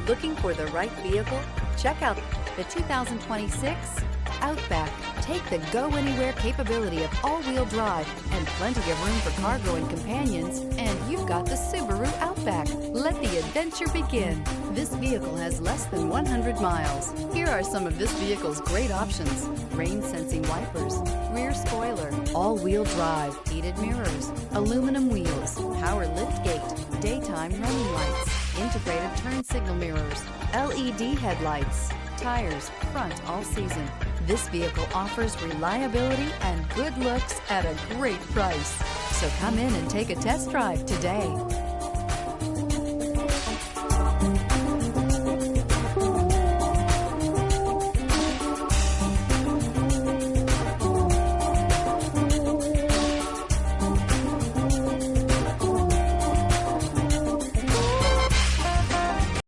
Looking for the right vehicle? Check out the 2026 Outback. Take the go-anywhere capability of all-wheel drive and plenty of room for cargo and companions, and you've got the Subaru Outback. Let the adventure begin. This vehicle has less than 100 miles. Here are some of this vehicle's great options: rain-sensing wipers, rear spoiler, all-wheel drive, heated mirrors, aluminum wheels, power liftgate, daytime running lights, integrated turn signal mirrors, LED headlights, tires, front all season. This vehicle offers reliability and good looks at a great price. So come in and take a test drive today.